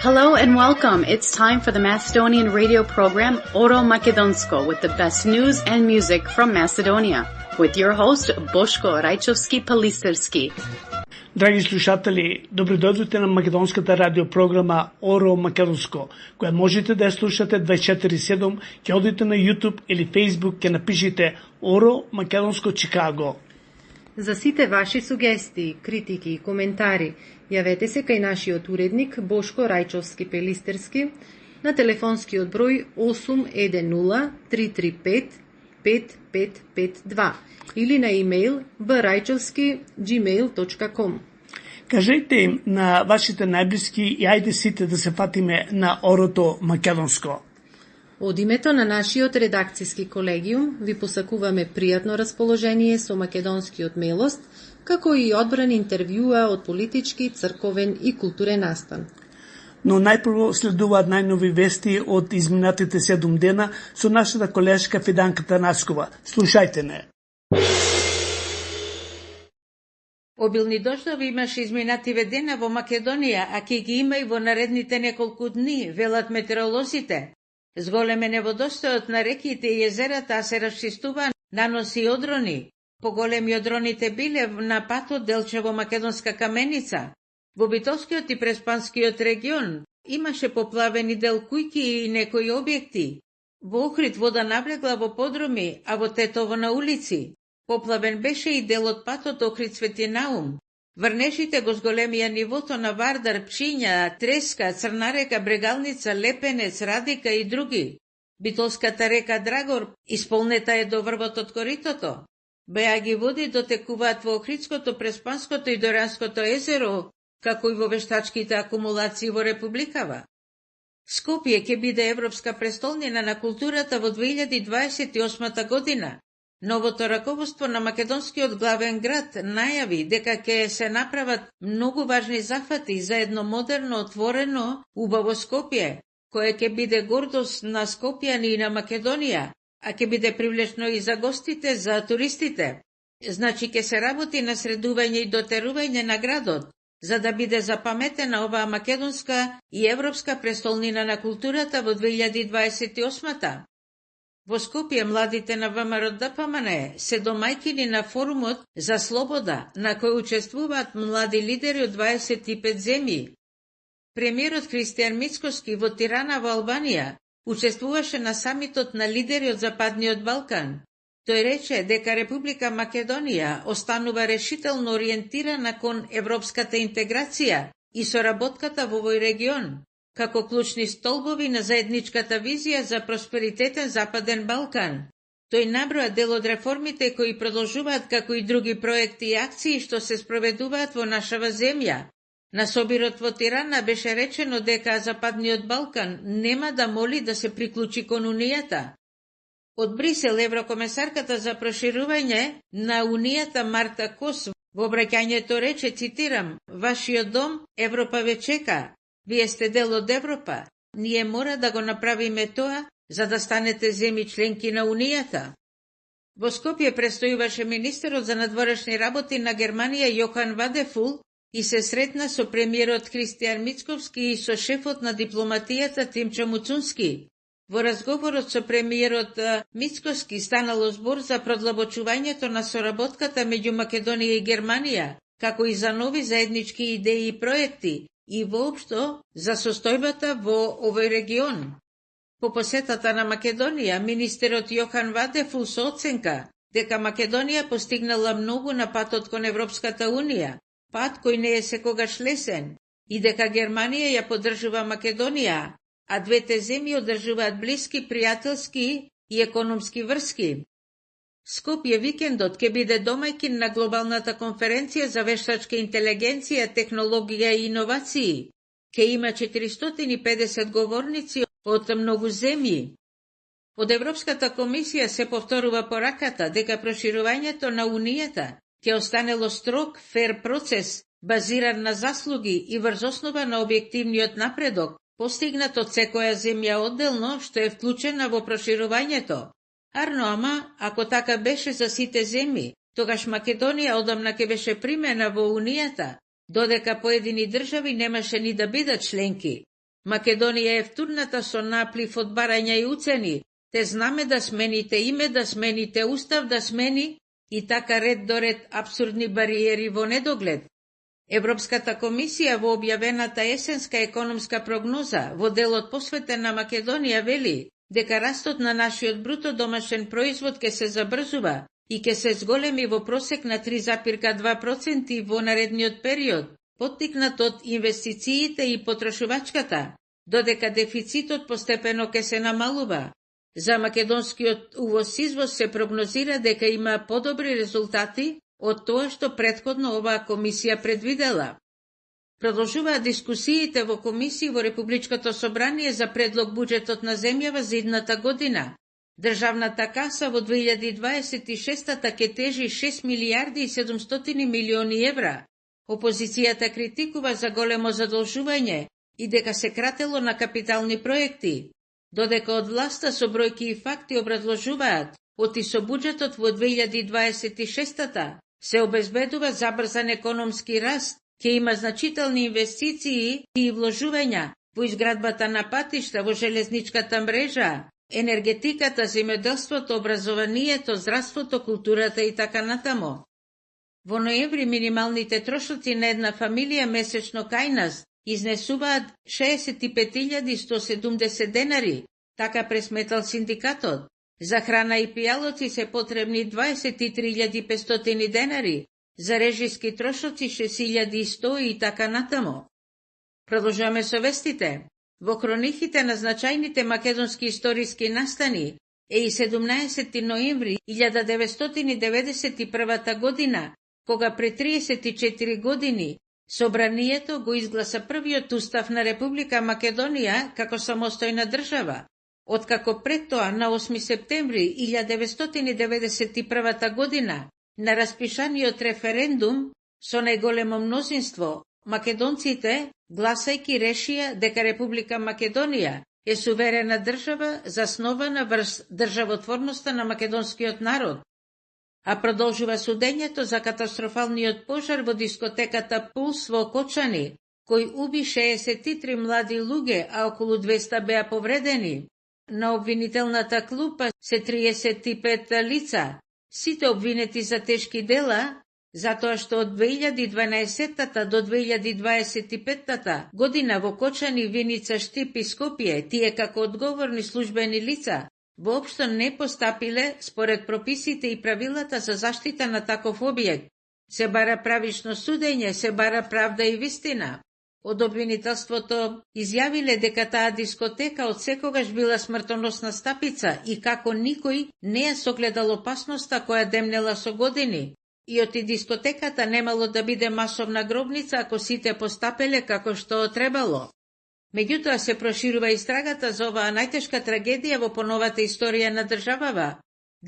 Hello and welcome. It's time for the Macedonian radio program Oro Makedonsko with the best news and music from Macedonia. With your host Boško Rajčovski-Palisterski. Драги слушатели, добродојдовте на македонската радиопрограма Оро Македонско, која можете да ја слушате 24/7, ќе одите на YouTube или Facebook, ќе напишите Оро Македонско Чикаго. За сите ваши сугестии, критики и коментари, јавете се кај нашиот уредник Бошко Рајчовски-Пелистерски на телефонскиот број 810-335-5552 или на имејл braјчовски@gmail.com. Кажете им на вашите најблиски и ајде сите да се фатиме на Орото Македонско. Од името на нашиот редакцијски колегиум ви посакуваме пријатно расположение со македонскиот мелост, како и одбран интервјуа од политички, црковен и културен настан. Но најпрво следуваат најнови вести од изминатите 7 дена со нашата колешка Фиданка Танаскова. Слушајте не. Обилни дождови имаше изминативе дена во Македонија, а ќе ги има и во наредните неколку дни, велат метеоролозите. Зголемене водостојот на реките и езерата, а се расчистува наноси и одрони. Поголеми одроните биле на патот Делчево Македонска каменица. Во Битолскиот и Преспанскиот регион имаше поплавени дел кујки и некои објекти. Во Охрид вода навлегла во подруми, а во Тетово на улици. Поплавен беше и делот патот Охрид Свети Наум. Врнежите го зголемија нивото на Вардар, Пчиња, Треска, Црнарека, Брегалница, Лепенец, Радика и други. Битолската река Драгор исполнета е до врвот од коритото. Беа ги води дотекуваат во Охридското, Преспанското и Доранското езеро, како и во вештачките акумулации во Републикава. Скопје ќе биде Европска престолнина на културата во 2028 година. Новото раководство на македонскиот главен град најави дека ќе се направат многу важни зафати за едно модерно, отворено, убаво Скопје, кое ќе биде гордост на скопјани и на Македонија, а ќе биде привлечно и за гостите, за туристите. Значи ќе се работи на средување и дотерување на градот, за да биде запаметена оваа македонска и европска престолнина на културата во 2028-та. Во Скопје младите на ВМРО-ДПМН се домајкини на форумот за слобода, на кој учествуваат млади лидери од 25 земји. Премиерот Христијан Мицкоски во Тирана во Албанија учествуваше на самитот на лидери од Западниот Балкан. Тој рече дека Република Македонија останува решително ориентирана кон европската интеграција и соработката во овој регион, како клучни столбови на заедничката визија за просперитетен Западен Балкан. Тој наброја дел од реформите кои продолжуваат, како и други проекти и акции што се спроведуваат во нашава земја. На собирот во Тирана беше речено дека Западниот Балкан нема да моли да се приклучи кон Унијата. Од Брисел еврокомесарката за проширување на Унијата Марта Кос во обраќањето рече, цитирам: "Вашиот дом Европа ве чека. Вие сте дел од Европа. Ние мора да го направиме тоа, за да станете земји членки на Унијата." Во Скопје престојуваше министерот за надворешни работи на Германија Јохан Вадефул и се сретна со премиерот Христијан Мицковски и со шефот на дипломатијата Тимчо Муцунски. Во разговорот со премиерот Мицковски станало збор за продлабочувањето на соработката меѓу Македонија и Германија, како и за нови заеднички идеи и проекти, и воопшто за состојбата во овој регион. По посетата на Македонија, министерот Јохан Вадефул со оценка дека Македонија постигнала многу на патот кон Европската Унија, пат кој не е секогаш лесен, и дека Германија ја поддржува Македонија, а двете земји одржуваат блиски, пријателски и економски врски. Скопје викендот ќе биде домајкин на глобалната конференција за вештачка интелигенција, технологија и иновации. Ќе има 450 говорници од многу земји. Од Европската комисија се повторува пораката дека проширувањето на Унијата ќе останело строг, фер процес, базиран на заслуги и врз основа на објективниот напредок, постигнат од секоја земја одделно што е вклучена во проширувањето. Арно, ама, ако така беше за сите земји, тогаш Македонија одамна ќе беше примена во Унијата, додека поедини држави немаше ни да бидат членки. Македонија е втурната со наплив од барања и уцени. Те знаме да смените име, да смените устав, да смени и така ред до ред абсурдни бариери во недоглед. Европската комисија во објавената есенска економска прогноза во делот посветен на Македонија вели дека растот на нашиот бруто домашен производ ќе се забрзува и ќе се зголеми во просек на 3,2% во наредниот период, поттикнат од инвестициите и потрошувачката, додека дефицитот постепено ќе се намалува. За македонскиот увоз-извоз се прогнозира дека има подобри резултати од тоа што претходно оваа комисија предвидела. Продолжуваат дискусиите во комисии во Републичкото собрание за предлог буџетот на земјава за идната година. Државната каса во 2026-та ќе тежи 6 милиарди и 700 милиони евра. Опозицијата критикува за големо задолжување и дека се кратело на капитални проекти, додека од власта со бројки и факти образложуваат оти со буџетот во 2026-та се обезбедува забрзан економски раст, ќе има значителни инвестиции и вложувања во изградбата на патишта, во железничката мрежа, енергетиката, земјоделството, образованието, здравството, културата и така натамо. Во ноември минималните трошоци на една фамилија месечно кај нас изнесуваат 65.170 денари, така пресметал синдикатот. За храна и пијалоци се потребни 23.500 денари, за режиски трошоци 6.100 и така натамо. Продолжаваме со вестите. Во хрониките на значајните македонски историски настани е и 17. ноември 1991 година, кога пред 34 години Собранието го изгласа првиот устав на Република Македонија како самостојна држава. Откако пред тоа на 8 септември 1991 година на распишаниот референдум со најголемо мнозинство македонците, гласајки, решија дека Република Македонија е суверена држава заснована врз државотворноста на македонскиот народ. А продолжува судењето за катастрофалниот пожар во дискотеката Пулс во Кочани, кој уби 63 млади луѓе, а околу 200 беа повредени. На обвинителната клупа се 35 лица, сите обвинети за тешки дела, затоа што од 2012 до 2025 година во Кочани, Виница, Штип и Скопје, тие како одговорни службени лица, воопшто не постапиле според прописите и правилата за заштита на таков објект. Се бара правично судење, се бара правда и вистина. Од обвинителството изјавиле дека таа дискотека од секогаш била смртоносна стапица и како никој не ја согледал опасноста која демнела со години. И оти дискотеката немало да биде масовна гробница ако сите постапеле како што требало. Меѓутоа се проширува истрагата за оваа најтешка трагедија во поновата историја на државава.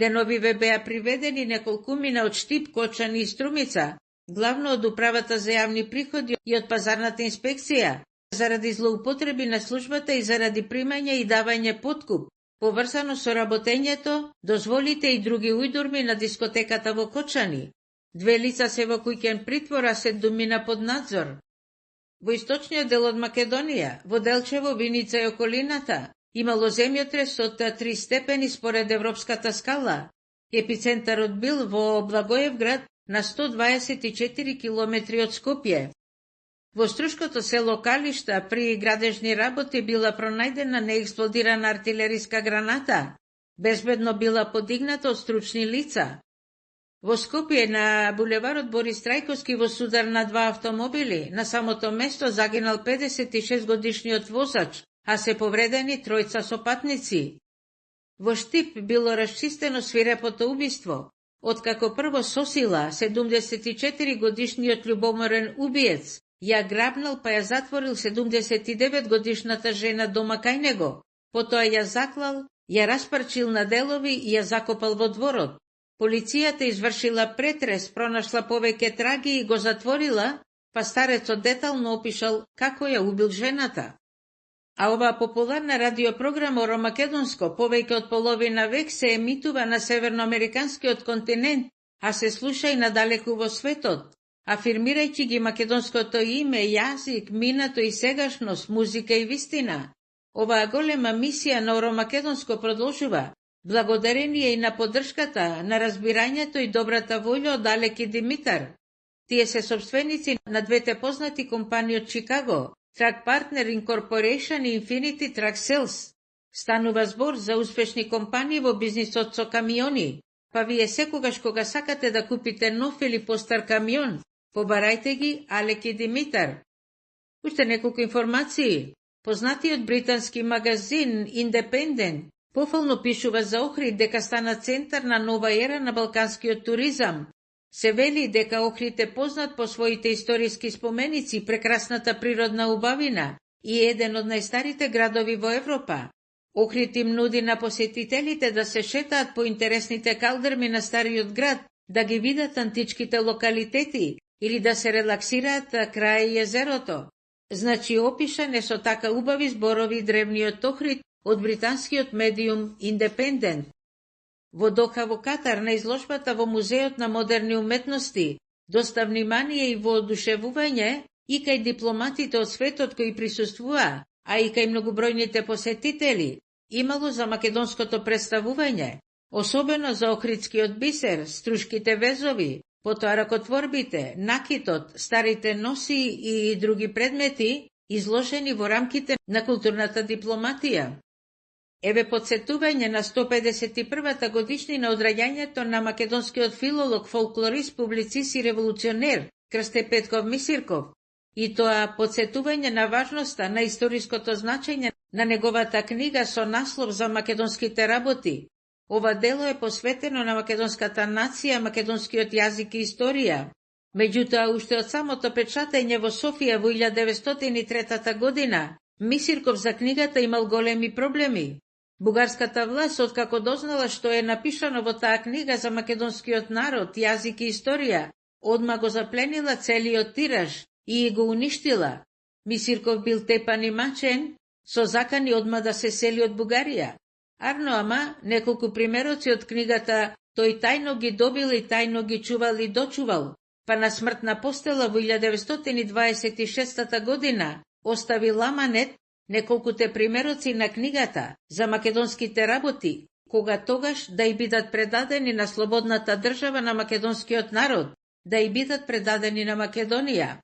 Деновиве беа приведени неколкумина од Штип, Кочани и Струмица, главно од Управата за јавни приходи и од Пазарната инспекција, заради злоупотреби на службата и заради примање и давање подкуп, поврзано со работењето, дозволите и други ујдурми на дискотеката во Кочани. 2 лица се во куќен притвор, а 7 мина под надзор. Во источниот дел од Македонија, во Делчево, Виница и околината, имало земјотрес од 3 степени според европската скала. Епицентарот бил во Благоевград на 124 километри од Скопје. Во Струшкото село Калишта при градежни работи била пронајдена неексплодирана артилериска граната. Безбедно била подигната од стручни лица. Во Скопје на булеварот Борис Трајковски во судар на 2 автомобили, на самото место загинал 56 годишниот возач, а се повредени 3 сопатници. Во Штип било расчистено свирепото убиство, откако прво сосила 74 годишниот љубоморен убиец, ја грабнал па ја затворил 79 годишната жена дома кај него, потоа ја заклал, ја распарчил на делови и ја закопал во дворот. Полицијата извршила претрес, пронашла повеќе траги и го затворила, па старецот детално опишал како ја убил жената. А оваа популарна радиопрограма Оро Македонско повеќе од половина век се емитува на северноамериканскиот континент, а се слуша и надалеку во светот. афирмирајќи ги македонското име, јазик, минато и сегашност, музика и вистина. Оваа голема мисија на Оро Македонско продолжува, благодарение и на поддршката, на разбирањето и добрата волја од Алек и Димитар. Тие се собственици на двете познати компании од Чикаго, Track Partner Incorporation и Infinity Track Sales. Станува збор за успешни компании во бизнисот со камиони, па вие секогаш кога сакате да купите нов или постар камион, побарајте ги Алек и Димитар. Уште неколку информации. Познатиот британски магазин Independent пофално пишува за Охрид дека стана центар на нова ера на балканскиот туризам. Се вели дека Охрид е познат по своите историски споменици, прекрасната природна убавина и еден од најстарите градови во Европа. Охрид им нуди на посетителите да се шетаат по интересните калдерми на стариот град, да ги видат античките локалитети или да се релаксираат крај езерото. Значи опишан е со така убави зборови древниот Охрид од британскиот медиум Independent. Во Доха во Катар на изложбата во Музеот на модерни уметности, доста внимание и воодушевување и кај дипломатите од светот кои присуствуваа, а и кај многобројните посетители, имало за македонското представување, особено за охридскиот бисер, струшките везови, потоа ракотворбите, накитот, старите носи и други предмети, изложени во рамките на културната дипломатија. Еве подсетување на 151-та годишнина од раѓањето на македонскиот филолог, фолклорист, публицист и револуционер Крсте Петков Мисирков, и тоа подсетување на важноста на историското значење на неговата книга со наслов за македонските работи. Ова дело е посветено на македонската нација, македонскиот јазик и историја. Меѓутоа, уште од самото печатење во Софија во 1903 година, Мисирков за книгата имал големи проблеми. Бугарската власт, откако дознала што е напишано во таа книга за македонскиот народ, јазик и историја, одма го запленила целиот тираж и го уништила. Мисирков бил тепан и мачен, со закани одма да се сели од Бугарија. Арно, ама, неколку примероци од книгата тој тајно ги добил и тајно ги чувал и дочувал, па на смртна постела во 1926 година остави ламанет неколкуте примероци на книгата за македонските работи, кога тогаш да и бидат предадени на слободната држава на македонскиот народ, да и бидат предадени на Македонија.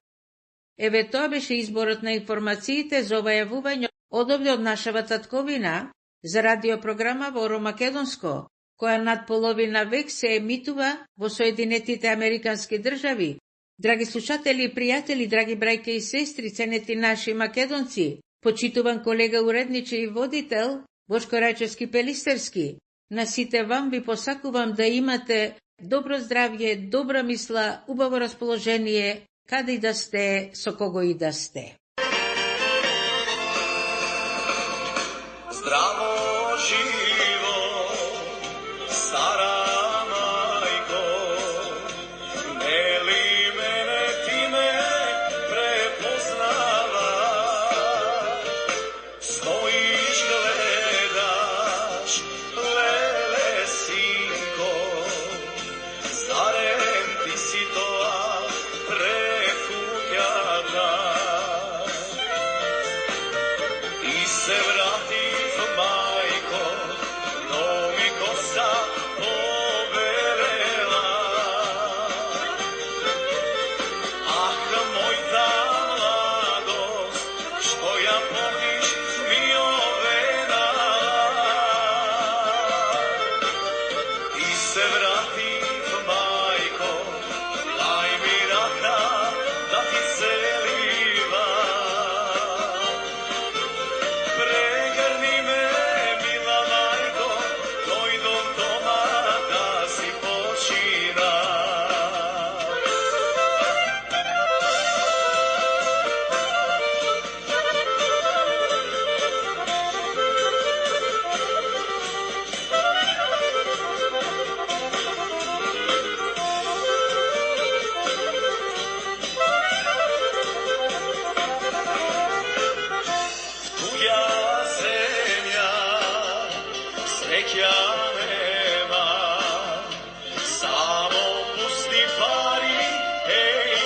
Еве тоа беше изборот на информациите за ова јавување одовде од нашава татковина за радиопрограма во Оро Македонско, која над половина век се емитува во Соединетите Американски држави. Драги слушатели и пријатели, драги брајке и сестри, ценети наши македонци, почитуван колега уредниче и водител Бошко Рајчовски Пелистерски, на сите вам ви посакувам да имате добро здравје, добра мисла, убаво расположение, каде и да сте, со кого и да сте. Здраво живо, стара мајко, нели мене ти ме препознава, стоиш гледаш, леле синко, зарем ти си тоа пред куќата, и се врати мајко, но ми коса побелела. Ах, мојта младост, што ја помниш ми овена. И се врати мајко, дај ми рака да ти целива. Прегрни ме, мила мајко, дојдов дома да си почина. Туја земја среќа нема, само пусти пари, еј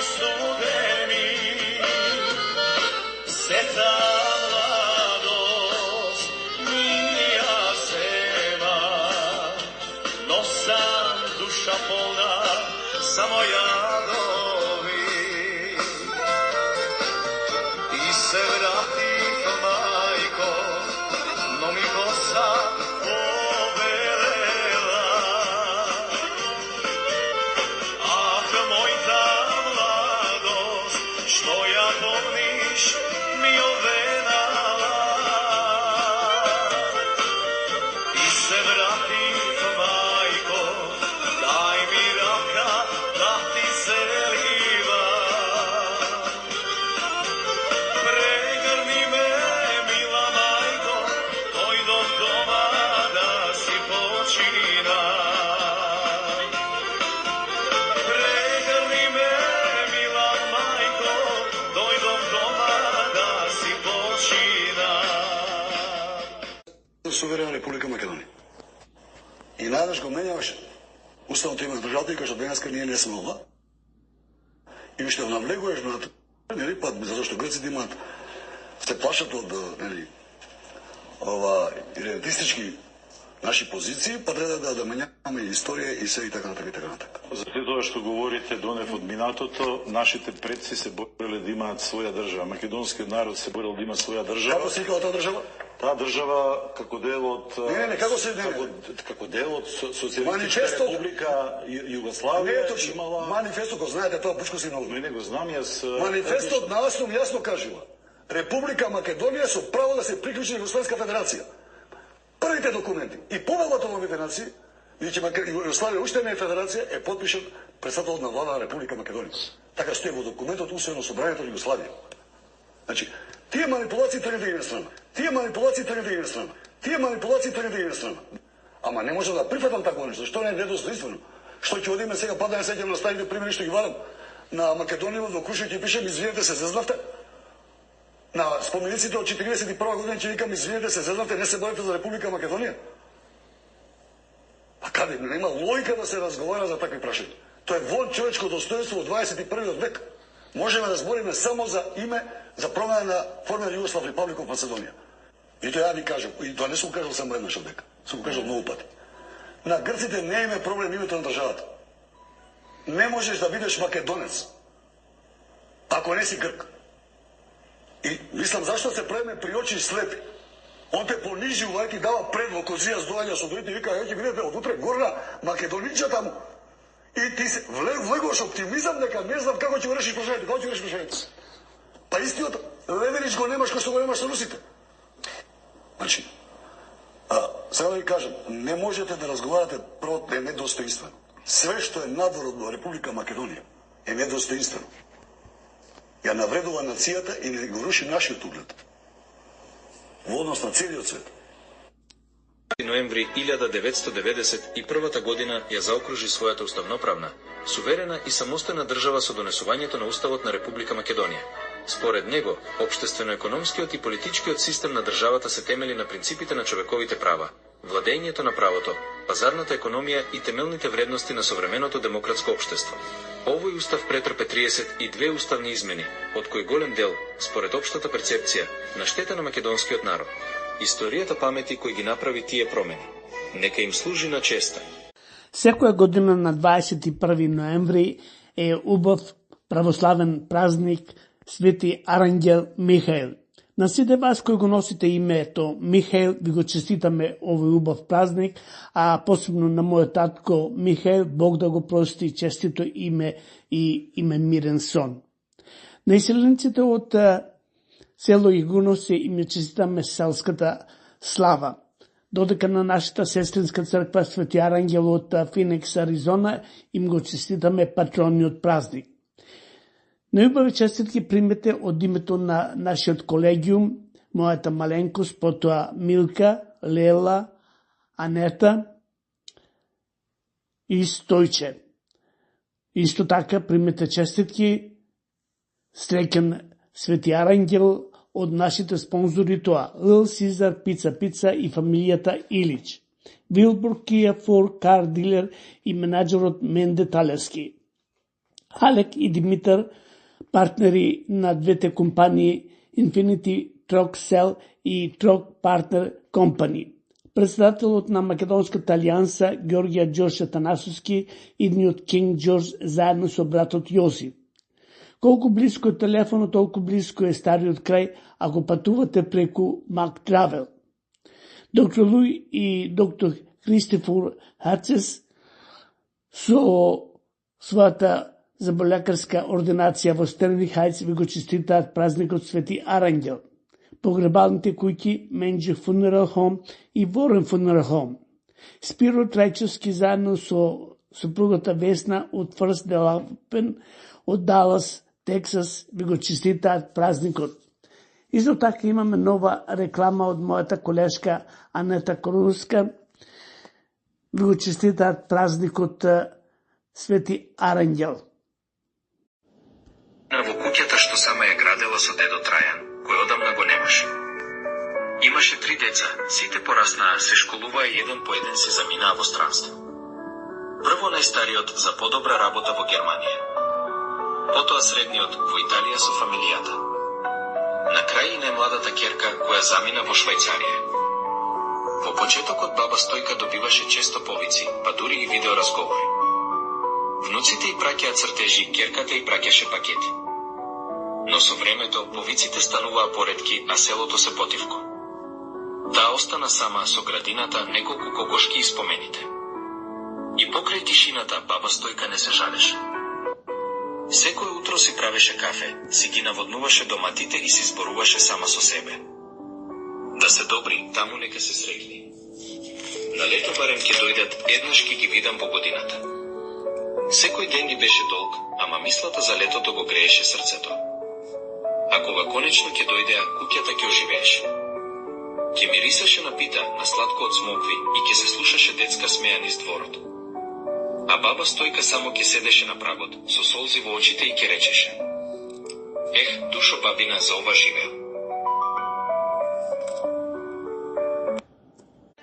se vratih, majko, no mi kosa pobelela. Ah, moj ta mladost, što ja pomniš mi ovenala. I se vratih, majko, daj mi raka da ti zeliva. Pregrni me, mila majko, dojdom doma da si počinaj. Pregrni me, mila majko, dojdom doma da si počinaj. Суверена Република Македонија. И најдеш го менјаваш уставното име на државата и кажа денеска ние не сме ова. И уште навлегуваш на нели па затоа што грците имаат се плашат од нели ова ирелевантистички наши позиции, па треба да менјаваме историја и се и така натаму и така натаму. За тоа што говорите донев од минатото, нашите предци се бореле да имаат своја држава. Македонскиот народ се борел да има своја држава. Како се викала таа држава? Таа држава како дел од како се како дел од Социјалистичка република Југославија имала манифесто, го знаете тоа Бучко си много. Не го знам јас. Манифестот најасно јасно кажува: Република Македонија со право да се приклучи на Југославска федерација. Првите документи и повелата на овие нации, бидејќи Југославија уште не е федерација, е подпишан претседателот на влада на Република Македонија. Така стои во документот усвоено собранието на Југославија. Значи, тие манипулации тргнат да ги на страна. Тие манипулации тргнат да ги на страна. Тие манипулации тргнат да ги на страна. Ама не можам да прифатам такво нешто. Што не е недостоинствено? Што ќе одиме сега па да не сеќам на старите примери што ги вадам на Македонија во Кушеј ќе пишем извинете се зезнавте. На спомениците од 41 година ќе викам извинете се зезнавте, не се борите за Република Македонија. А каде нема логика да се разговара за такви прашања. Тоа е вон човечко достоинство во 21 век. Можеме да збориме само за име за промена на форма Југослав Република Македонија. И тоа ја ви кажам, и тоа не сум кажал само еднаш одека, сум кажал многу пати. На грците не име проблем името на државата. Не можеш да бидеш македонец ако не си грк. И мислам зашто се правиме при очи слепи. Он те понижува и ти дава предлог кој зија доаѓа со другите и вика ќе видите од утре горна македоничјата му. И ти се влегуваш оптимизам дека не знам како ќе го решиш прашањето, како ќе го решиш прашањето. Па истиот Леверич го немаш кој што го немаш со русите. Значи, сега да ви кажам, не можете да разговарате прво е недостоинствено. Све што е надвор од Република Македонија е недостоинствено. Ја навредува нацијата и не го руши нашиот углед. Во однос на целиот свет. Ноември 1991 година ја заокружи својата уставноправна, суверена и самостојна држава со донесувањето на Уставот на Република Македонија. Според него, општествено-економскиот и политичкиот систем на државата се темели на принципите на човековите права, владењето на правото, пазарната економија и темелните вредности на современото демократско општество. Овој устав претрпе 32 уставни измени, од кои голем дел, според општата перцепција, на штета на македонскиот народ. Историјата памети кој ги направи тие промени. Нека им служи на честа. Секоја година на 21 ноември е убав православен празник Свети Арангел Михаил. На сите вас кои го носите името Михаил, ви го честитаме овој убав празник, а посебно на мојот татко Михаил, Бог да го прости, честито име и име мирен сон. На иселениците од село Игуносе им ја честитаме селската слава. Додека на нашата сестринска црква Свети Арангел од Феникс, Аризона, им го честитаме патрониот празник. Најубави честитки примете од името на нашиот колегиум, мојата маленкост, потоа Милка, Лела, Анета и Стојче. Исто така примете честитки среќен Свети Арангел од нашите спонзори тоа Лил Сизар Пица и фамилијата Илич, Вилбур Кија Фор Кар Дилер и менаџерот Менде Талески, Алек и Димитар, партнери на двете компании Infinity Truck Cell и Truck Partner Company, председателот на Македонската алијанса Ѓорѓа Ѓорче Танасовски, идниот Кинг Ѓорџ заедно со братот Јосиф, Колку близко е телефонот, толку близко е стариот крај ако патувате преку Mac Travel. Доктор Луј и доктор Христофор Хацес со својата заболекарска ординација во Стерни Хајц ви го честитаат празникот Свети Арангел. Погребалните куќи Менџи Funeral Home и Ворен Funeral Home. Спиро Трајчевски заедно со супругата Весна од First Development од Далас, Тексас, ви го честитаат празникот. Исто така имаме нова реклама од мојата колешка Анета Коруска. Ви го честитаат празникот Свети Арангел. Во куќата што сама ја градела со дедо Трајан, кој одамна го немаше. Имаше 3 деца, сите пораснаа, се школуваа и еден по еден се заминаа во странство. Прво најстариот за подобра работа во Германија. Потоа средниот во Италија со фамилијата. На крај и најмладата ќерка која замина во Швајцарија. Во почетокот баба Стојка добиваше често повици, па дури и видеоразговори. Внуците й праќаат цртежи, ќерката й праќаше пакети. Но со времето повиците стануваа поретки, а селото се потивко. Таа остана сама со градината, неколку кокошки и спомените. И покрај тишината баба Стојка не се жалеше. Секој утро си правеше кафе, си ги наводнуваше доматите и си зборуваше сама со себе. Да се добри, таму нека се среќни. На лето барем ќе дојдат, еднаш ќе ги видам по годината. Секој ден ми беше долг, ама мислата за летото го грееше срцето. А кога конечно ќе дојдеа, куќата ќе оживееше. Ќе мирисаше на пита, на сладко од смокви и ќе се слушаше детска смеја низ дворот. А баба Стојка само ќе седеше на прагот, со солзи во очите и ќе речеше: ех, душо бабина, за ова живеа.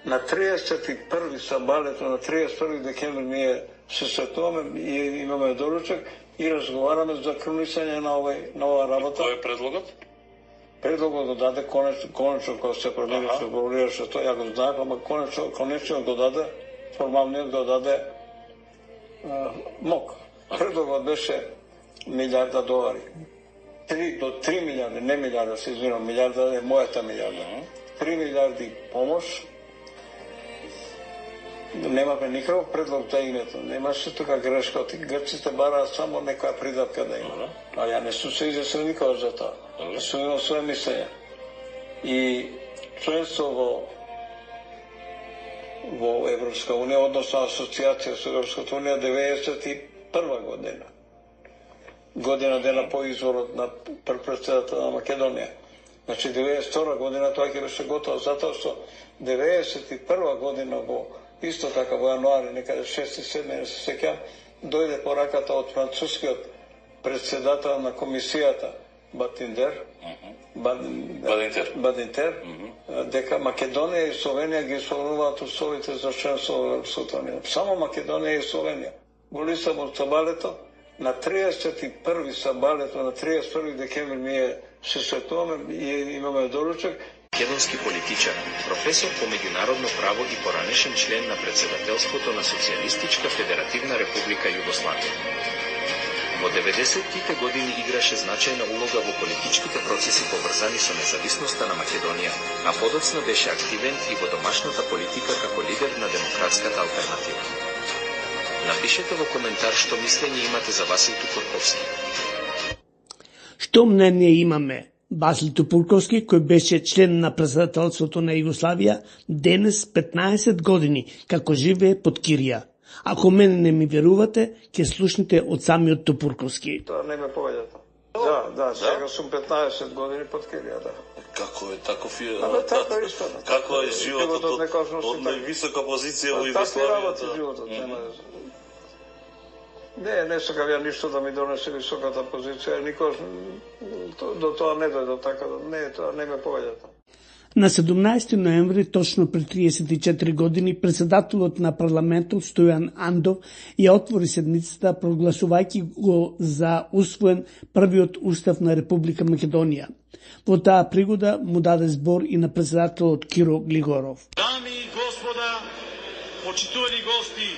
На 31. сабалето, на 31. декември ние се сетуваме и имаме доручок и разговараме за кронисање на ова работа. Кој е предлогот? Предлогот го даде конечно кога се променеше, говорираше тоа, ја го знаев, ама конечно го даде, формалниот го даде МОК. Предлогот беше $1,000,000. 3 до 3 милиарди, не милиарда, се извинувам, милиарда е мојата милиарда. 3 милиарди помош. Немаме никаков предлог за името. Немаше тука грешка. Грците бараат само некоја придатка да има. А ја не сум се изјаснил никога за тоа. Сум имал своје мислење. И членство во Европска унија, односно асоциација со Европската унија, 91 година. Година дена по изворот на председател на Македонија. Значи 92 година тоа ќе беше готово, затоа што 91 година исто така во јануари, некаде 6-7, не се сеќам, дојде пораката од францускиот председател на комисијата Бадинтер, дека Македонија и Словенија ги исполнуваат условите за членство во Европската унија. Само Македонија и Словенија. Во Лисабон сабалето, на 31 сабалето, на 31 декември ние се сетуваме и имаме доручок. Македонски политичар, професор по меѓународно право и поранешен член на председателството на Социјалистичка федеративна република Југославија. Во 90-тите години играше значајна улога во политичките процеси поврзани со независноста на Македонија, а подоцна беше активен и во домашната политика како лидер на демократската алтернатива. Напишете во коментар што мислење имате за Васил Тупурковски. Што мнение имаме? Васил Тупурковски, кој беше член на председателството на Југославија, денес 15 години, како живее под кирија. Ако мене не ми верувате, ќе слушнете од самиот Тупурковски. Тоа не ме повеќе. Да, сега сум 15 години под кирија, да. Како е таков и... Како е животот од највисока позиција во Југославија? Не сакам ја ништо да ми донесе високата позиција, никош до тоа не дојде така, тоа не ме повеќе. На 17 ноември, точно пред 34 години, председателот на парламентот Стојан Андов ја отвори седмицата прогласувајќи го за усвоен првиот устав на Република Македонија. Во таа пригода му даде збор и на председателот Киро Глигоров. Дами и господа, почитувани гости,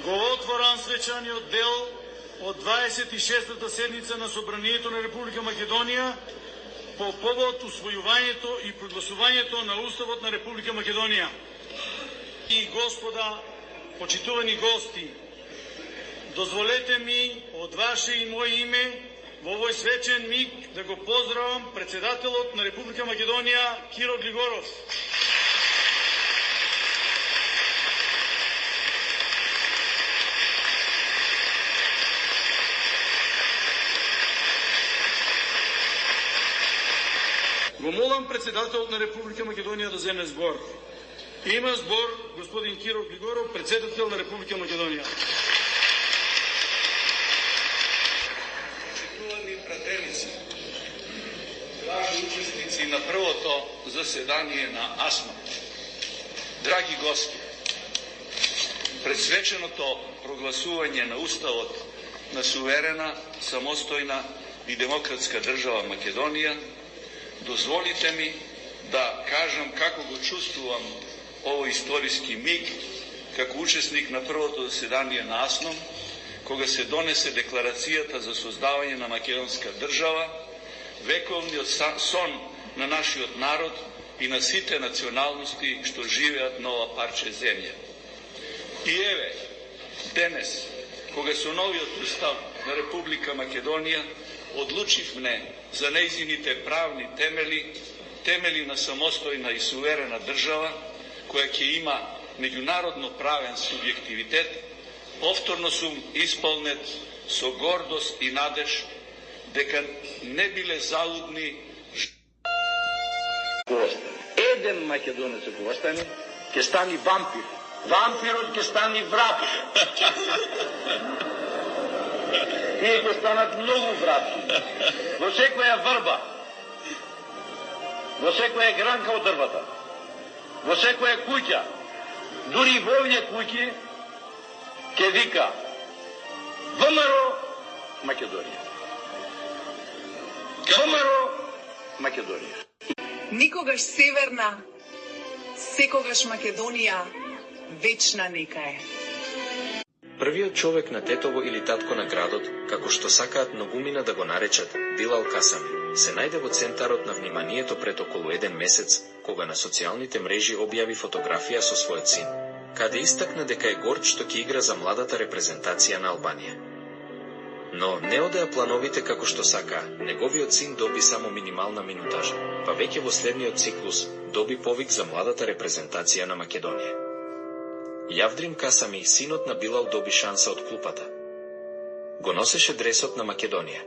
го отворам свечаниот дел од 26-та седница на Собранието на Република Македонија по повод усвојувањето и прогласувањето на Уставот на Република Македонија. И господа, почитувани гости, дозволете ми од ваше и моје име во овој свечен миг да го поздравам председателот на Република Македонија Киро Глигоров. Го молам председателот на Република Македонија да земе збор. Има збор господин Киро Глигоров, председател на Република Македонија. Почитувани брателици, драги учесници на првото заседание на АСМА, драги гости, пред свеченото прогласување на Уставот на суверена, самостојна и демократска држава Македонија, дозволите ми да кажам како го чувствувам овој историски миг како учесник на првото заседание на АСНОМ, кога се донесе декларацијата за создавање на македонска држава, вековниот сон на нашиот народ и на сите националности што живеат на ова парче земја. И еве, денес, кога со новиот устав на Република Македонија одлучивме за нејзините правни темели на самостојна и суверена држава, која ќе има меѓународно правен субјективитет, повторно сум исполнет со гордост и надеж дека не биле залудни. Еден македонец ако остане, ќе стани вампир. Вампирот ќе стани враг. Тие ќе станат многу враги. Во секоја врба, во секоја гранка од дрвата, во секоја куќа, дури во овие куќи, ќе вика ВМРО Македонија. ВМРО Македонија. Никогаш северна, секогаш Македонија, вечна нека е. Првиот човек на тетово или татко на градот, како што сакаат многумина да го наречат Билал Касами, се најде во центарот на вниманието пред околу 1 месец, кога на социјалните мрежи објави фотографија со својот син, каде истакна дека е горд што ќе игра за младата репрезентација на Албанија. Но не одеа плановите како што сака, неговиот син доби само минимална минутажа, па веќе во следниот циклус доби повик за младата репрезентација на Македонија. Јавдрим Касами, синот на Билал, доби шанса од клупата. Го носеше дресот на Македонија.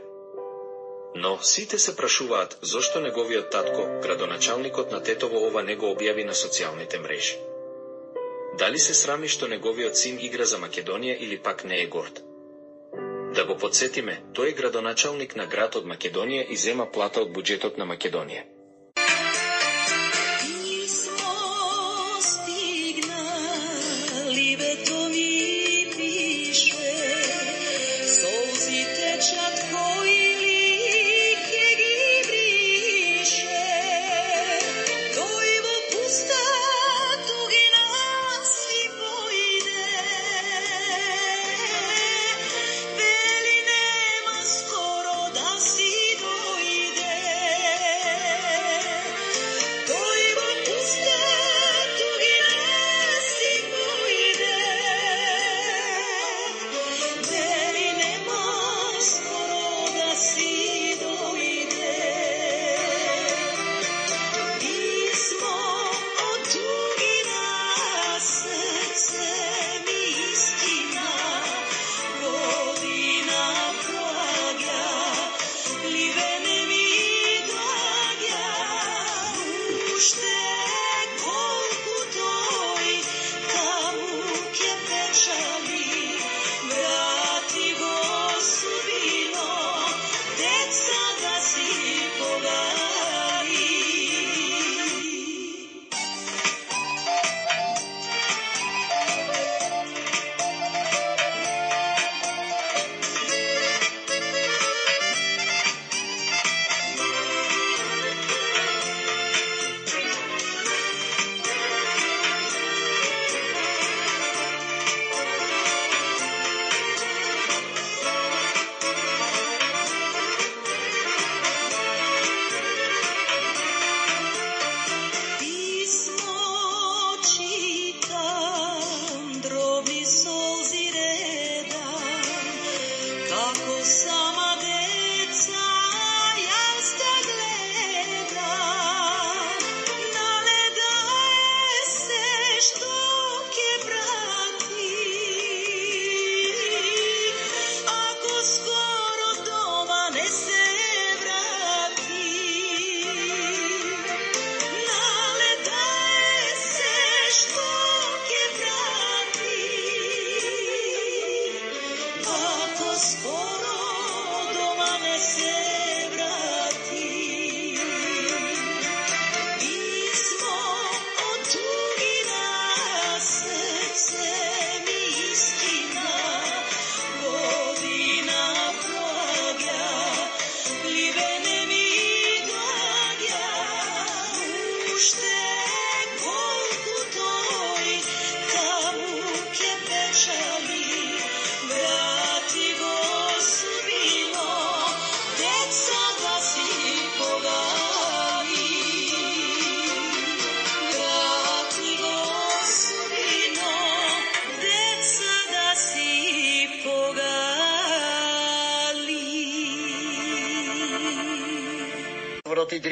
Но сите се прашуваат зошто неговиот татко, градоначалникот на Тетово, ова не го објави на социјалните мрежи. Дали се срами што неговиот син игра за Македонија или пак не е горд? Да го подсетиме, тој е градоначалник на град од Македонија и зема плата од буџетот на Македонија.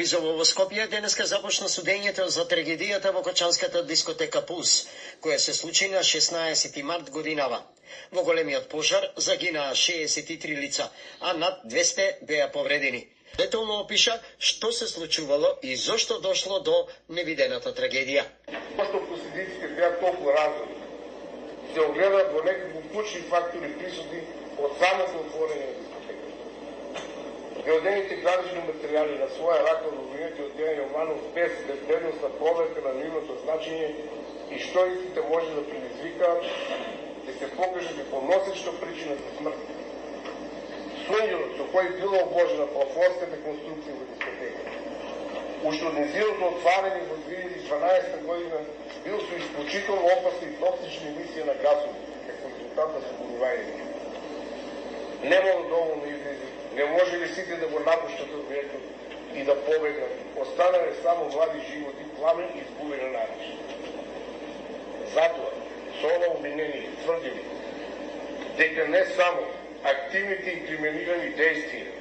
Близо во Скопје денеска започна судењето за трагедијата во кочанската дискотека Пулс, која се случи на 16 март годинава. Во големиот пожар загинаа 63 лица, а над 200 беа повредени. Детално опиша што се случувало и зошто дошло до невидената трагедија. Пошто последиците беа толку разни, се огледаат во некакви клучни фактори присутни од самото отворење на дискотека. Геодените градични материјали на своја рака во обвинети од Дејан Јованов без безбедностна проверка на нивното значење и што истите може да предизвикаат да се покаже како носечна причина за смрт. Сумњавот со кој било обложена плафонската конструкција во дискотека, уште од незиното отварање во 2012 година бил со исклучително опасни и токсични емисии на газови, како резултат на заболувањето. Немало доволно излези, не може ли сите да го напуштат од ветот и да побегнат, останале само млади животи, пламен и изгубена надеж. Затоа, со ова обвинение тврдиме дека не само активните инкриминирани действија,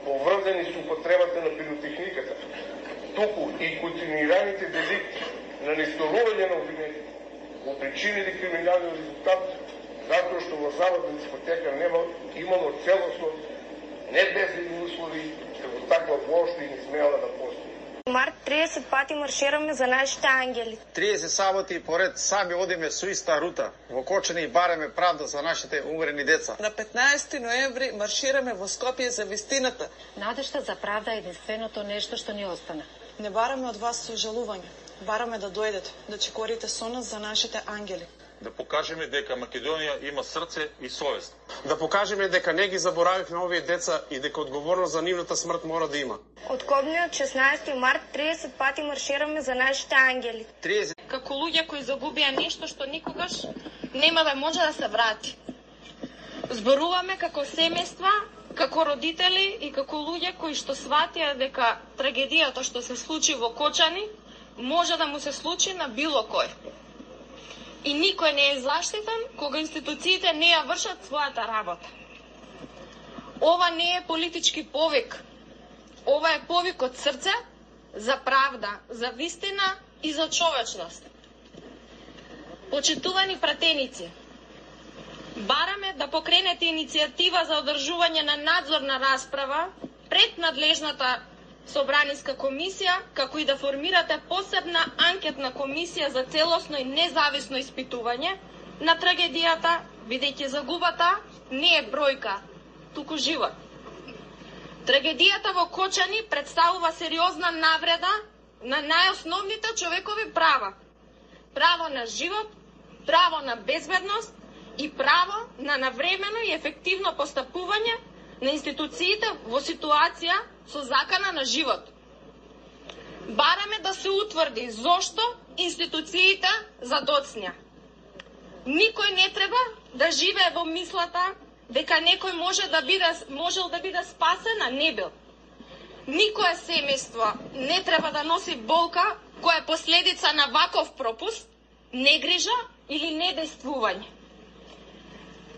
поврзани со употребата на пиротехниката, туку и континуираните деликти на несторување на обвинените, го причинили криминален резултат, затоа што во самата дискотека имало целосно, не безбедни услови, како таква воопшто и не смеала да постои. Март 30 пати маршираме за нашите ангели. 30 саботи поред сами одиме со иста рута, во Кочани и бараме правда за нашите умрени деца. На 15 ноември маршираме во Скопје за вистината. Надежта за правда е единственото нешто што ни остана. Не бараме од вас сожалување, бараме да дојдете, да чекорите со нас за нашите ангели. Да покажеме дека Македонија има срце и совест. Да покажеме дека не ги заборавивме овие деца и дека одговорност за нивната смрт мора да има. Од кобниот 16 март 30 пати маршираме за нашите ангели. 30. Како луѓе кои загубија нешто што никогаш нема да може да се врати. Зборуваме како семејства, како родители и како луѓе кои што сватија дека трагедијата што се случи во Кочани може да му се случи на било кој. И никој не е заштитен кога институциите не ја вршат својата работа. Ова не е политички повик. Ова е повик од срце за правда, за вистина и за човечност. Почитувани пратеници, бараме да покренете иницијатива за одржување на надзорна расправа пред надлежната Собраниска комисија, како и да формирате посебна анкетна комисија за целосно и независно испитување на трагедијата, бидејќи загубата не е бројка, туку живот. Трагедијата во Кочани представува сериозна навреда на најосновните човекови права. Право на живот, право на безбедност и право на навремено и ефективно постапување на институциите во ситуација со закана на живот. Бараме да се утврди зошто институциите задоцнија. Никој не треба да живее во мислата дека некој можел да биде спасен, а не бил. Никое семејство не треба да носи болка која е последица на ваков пропуст, негрижа или недействување.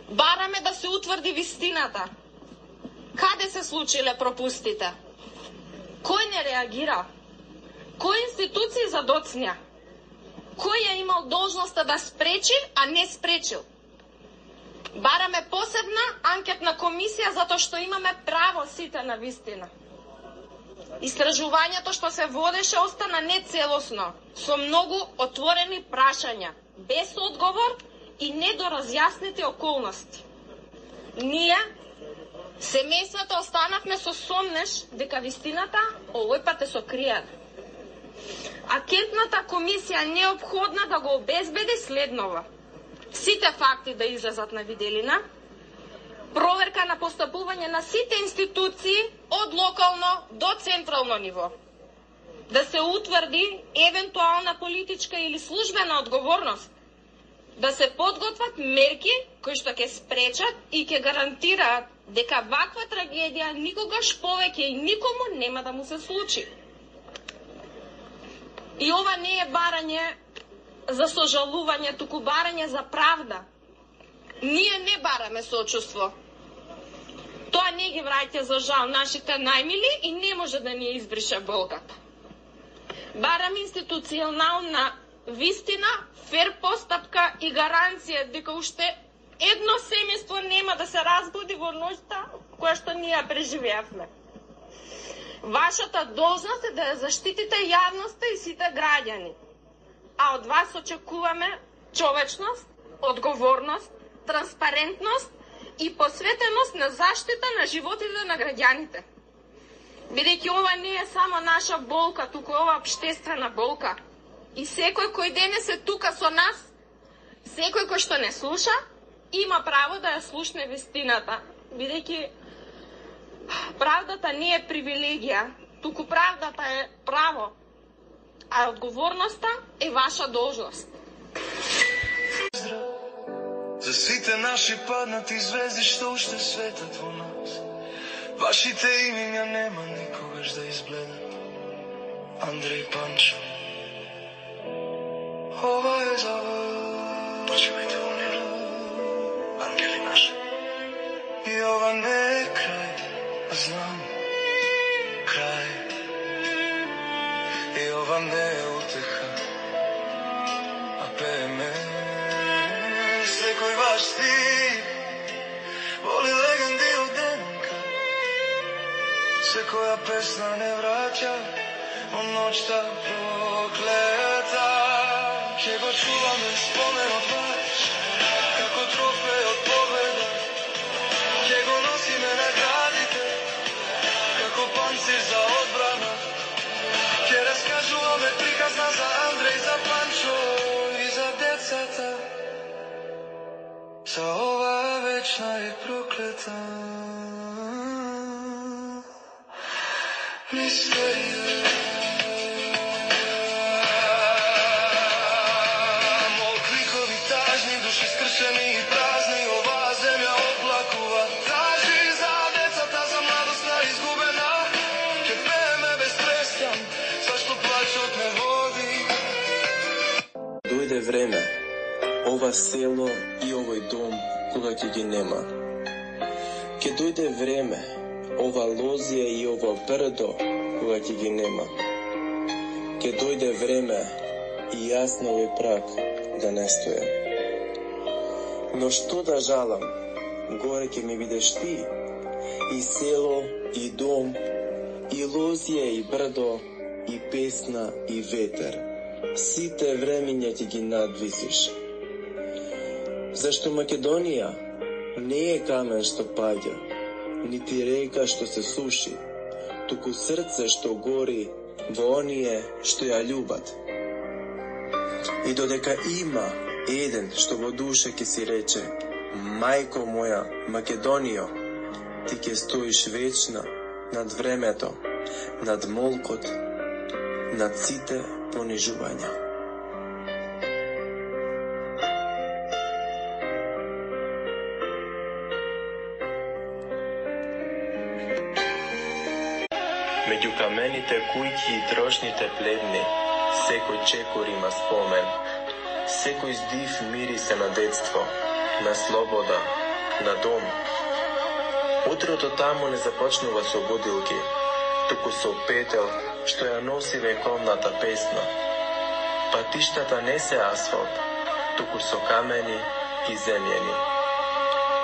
Бараме да се утврди вистината. Каде се случиле пропустите? Кој не реагира? Кои институции задоцнија? Кој е имал должноста да спречи, а не спречил? Бараме посебна анкетна комисија затоа што имаме право сите на вистина. Истражувањето што се водеше остана нецелосно, со многу отворени прашања, без одговор и недоразјаснети околности. Ние, семејството, останавме со сомнеш дека вистината овој пат е сокриена. Анкетната комисија е неопходна да го обезбеди следнова: сите факти да излезат на виделина, проверка на постапување на сите институции од локално до централно ниво, да се утврди евентуална политичка или службена одговорност, да се подготват мерки кои што ќе спречат и ќе гарантираат дека ваква трагедија никогаш повеќе и никому нема да му се случи. И ова не е барање за сожалување, туку барање за правда. Ние не бараме сочувство. Тоа не ги враќа за жал нашите најмили и не може да ни избрише болката. Барам институционална вистина, фер постапка и гаранција дека уште едно семејство нема да се разбуди во ноќта која што ние преживеавме. Вашата должност е да ја заштитите јавноста и сите граѓани. А од вас очекуваме човечност, одговорност, транспарентност и посветеност на заштита на животите на граѓаните. Бидејќи ова не е само наша болка, туку ова општествена болка. И секој кој денес е тука со нас, секој кој што не слуша, има право да ја слушне вистината. Бидејќи правдата не е привилегија, туку правдата е право, а одговорноста е ваша должност. За сите наши паднати звезди што уште светат во нас, вашите имиња нема никогаш да избледат. Андреј, Панчо, ова е за вас. Почивајте во мир, ангели наши. И ова не е крај, знам, крај. И ова не е утеха, а пееме. Секој ваш стих воли легенди од ДНК. Секоја песна не враќа во ноќта проклета. Ќе го чуваме споменот ваш, како трофеј од победа. Ќе го носиме наградите, како панцир за одбрана. Ќе раскажуваме приказна за Андреј, за Панчо и за децата. За ова вечна е проклета мистерија. Молки кови тажни, души скршени и празни, оваа земја оплакува. Тажи за децата, за младоста изгубена. Ќе пееме без престан, зашто плачот не води. Дојде време, ова село и овој дом кога ќе ги нема. Ке дојде време, ова лозија и ова брдо кога ќе ги нема. Ке дојде време и јас на овој праг да не стојам. Но што да жалам, горе ќе ми бидеш ти, и село, и дом, и лозија, и брдо, и песна, и ветер. Сите времиња ќе ги надвисиш. Зашто Македонија не е камен што паѓа, нити река што се суши, туку срце што гори во оние што ја љубат. И додека има еден што во душа ќе си рече: мајко моја Македонијо, ти ќе стоиш вечна над времето, над молкот, над сите понижувања. Меѓу камените кујки и трошните плевни, секој чекор има спомен, секој здив мирисе на детство, на слобода, на дом. Утрото таму не започнува со будилки, туку со петел што ја носи вековната песна. Патиштата не се асфалт, туку со камени и земјени,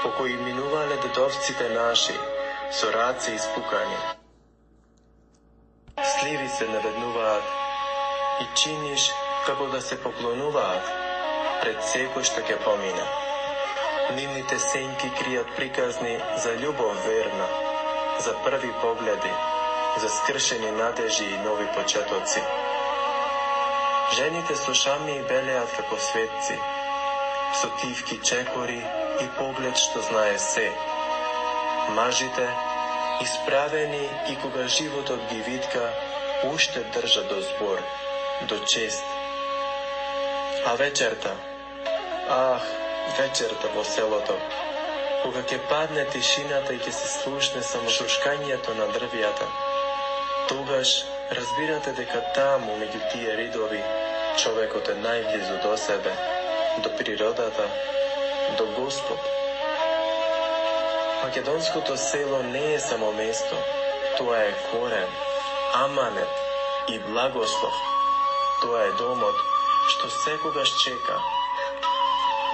по кои минувале дедовците наши, со раце испукани. Сливи се наведнуваат и чиниш како да се поклонуваат пред секој што ќе помине. Нивните сенки кријат приказни за љубов верна, за први погледи, за скршени надежи и нови почетоци. Жените со шами белеат како светци, со тивки чекори и поглед што знае се. Мажите исправени и кога животот ги витка, уште држа до збор, до чест. А вечерта, вечерта во селото, кога ќе падне тишината и ќе се слушне само шушкањето на дрвијата, тогаш разбирате дека таму, меѓу тие ридови, човекот е најблизу до себе, до природата, до Господ. Македонското село не е само место, тоа е корен, аманет и благослов. Тоа е домот што секогаш чека.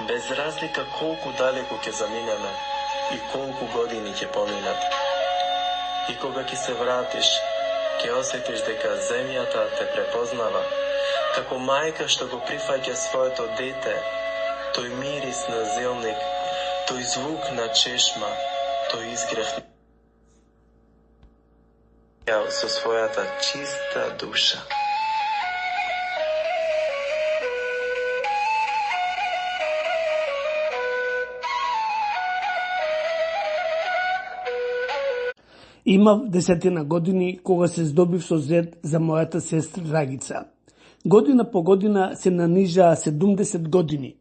Без разлика колку далеку ќе заминеме и колку години ќе поминат. И кога ќе се вратиш, ќе осетиш дека земјата те препознава, како мајка што го прифаќа своето дете, тој мирис на зелник, тој звук на чешма, тој изгрев со својата чиста душа. Имав 10 години кога се здобив со зет за мојата сестра Драгица. Година по година се нанижаа 70 години.